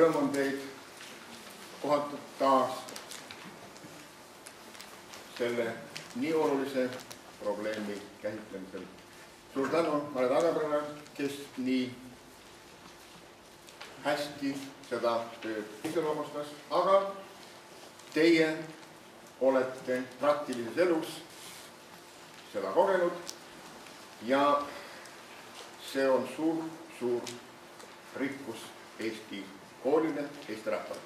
rõõm on teid kohatud taas selle nii olulise probleemi käsitlemisel. Suur tänu Mare Tagaperale, kes nii hästi seda tööd iseloomustas, aga teie olete praktilises elus seda kogenud ja see on suur rikkus Eesti koolile, Eesti rahvale.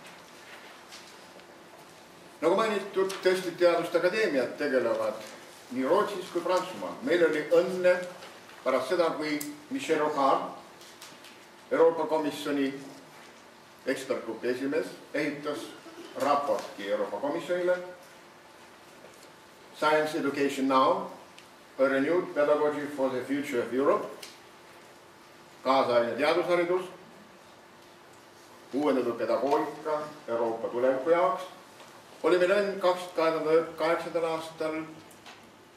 Nagu mainitud, tõesti Teaduste Akadeemiad tegelevad nii Rootsis kui Prantsusmaal. Meil oli õnne pärast seda, kui Michel Rocard, Euroopa Komisjoni ekspertgrupi esimees, ehitas raporti Euroopa Komisjonile Science Education Now, a renewed pedagogy for the future of Europe, kaasaegne teadusharidus, uuendatud pedagoogika Euroopa tuleviku jaoks, oli meil õnn 2008. aastal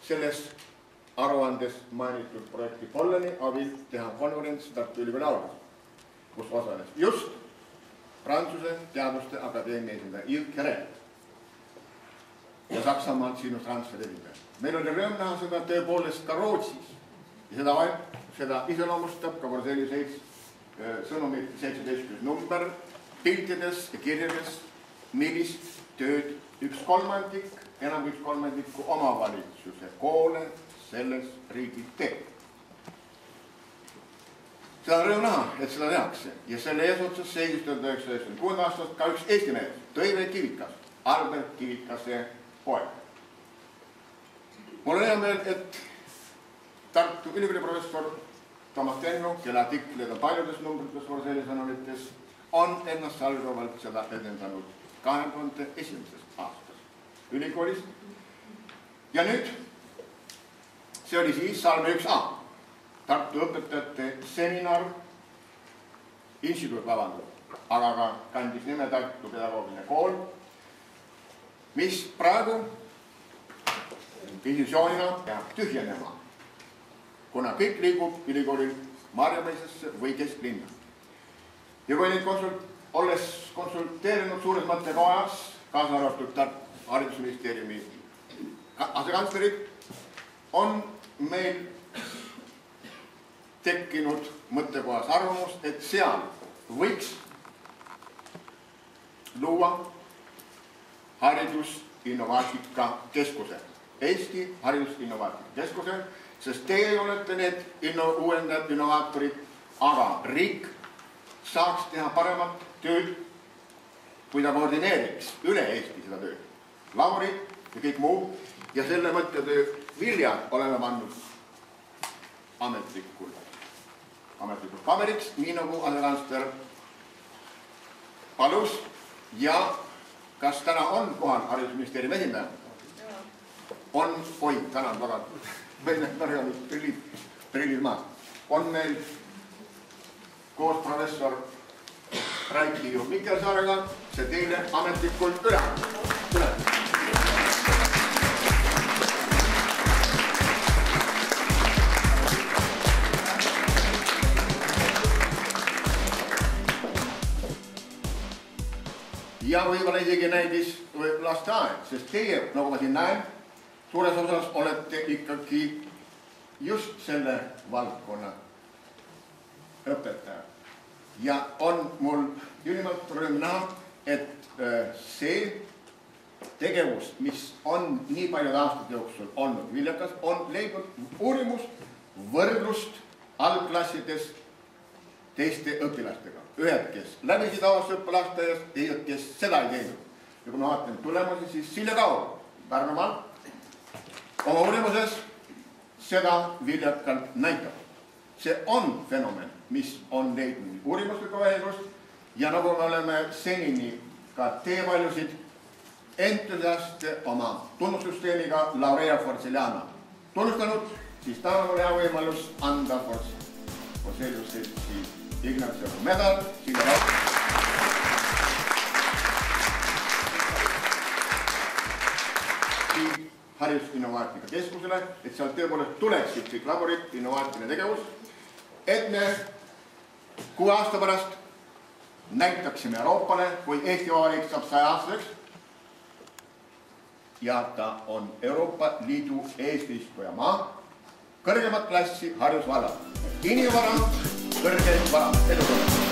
selles aruandes mainitud projekti Polleni abil teha konverents Tartu Ülikooli aulas, kus osales just Prantsuse Teaduste Akadeemia esindaja Yves Querret ja Saksamaalt Sinus Transferi esindaja. Meil oli rõõm näha seda tõepoolest ka Rootsis ja seda iseloomustab ka Borselli sõnumit 17 number piltides ja kirjades, millist tööd 1/3, enam 1/3 omavalitsuse koole selles riigis teeb. Seda on rõõm näha, et seda tehakse ja selle eesotsas seisis 1996. aastast ka üks Eesti mees, Tõive Kivikas, Albert Kivikase poeg. Mul on hea meel, et Tartu Ülikooli professor Toomas Tenno, kelle artiklid on paljudes numbrites Borselli sõnumites, on ennast salvavalt seda edendanud 2001. aastas ülikoolis. Ja nüüd, see oli siis salme 1A, Tartu õpetajate seminar, instituut aga ka kandis nime Tartu Pedagoogiline kool, mis praegu institutsioonina peab tühjenema, kuna kõik liigub ülikoolil Maarjamäisesse või kesklinna. Ja kui neid olles konsulteerinud suures mõttekojas, kaasa arvatud haridusministeeriumi asekantslerid, on meil tekkinud mõttekojas arvamus, et seal võiks luua haridusinnovaatika keskuse, Eesti haridusinnovaatika keskuse, sest teie olete need uuendajad, innovaatorid, aga riik saaks teha paremat tööd, kui ta koordineeriks üle Eesti seda tööd. Laborid ja kõik muu ja selle mõttetöö viljad oleme pannud ametlikult paberiks, nii nagu asekantsler palus. Ja kas täna on kohal haridusministeeriumi esindaja? On, tänan väga. Meil on prillid maas. On meil koos professor Raiki Mikkelsaarega see teile ametlikult üle. Ja võib-olla isegi näidis lasteaed, sest teie, nagu ma siin näen, suures osas olete ikkagi just selle valdkonna õpetaja. Ja on mul ülimalt rõõm näha, et see tegevus, mis on nii paljud aastate jooksul olnud viljakas, on leidnud uurimust, võrdlust algklassides teiste õpilastega. Ühed, kes läbisid aastaõppelasteaias, teised, kes seda ei teinud. Ja kui ma vaatan tulemusi, siis Silja Kaur Pärnumaal oma uurimuses seda viljakalt näitab. See on fenomen, mis on leidnud uurimuslikku vähemust ja nagu me oleme senini ka teie paljusid entusiaste oma tunnustussüsteemiga Laurea Forcellana tunnustanud, siis täna on hea võimalus anda Forcelliusse Ignacio medal, haridusinnovaatika keskusele, et sealt tõepoolest tuleksid kõik laborid, innovaatiline tegevus, et me 6 aasta pärast näitaksime Euroopale, kui Eesti Vabariik saab 100 aastaseks. Ja ta on Euroopa Liidu eesistuja maa kõrgemat klassi haridusvallal. Inimvara, kõrge vara, edu!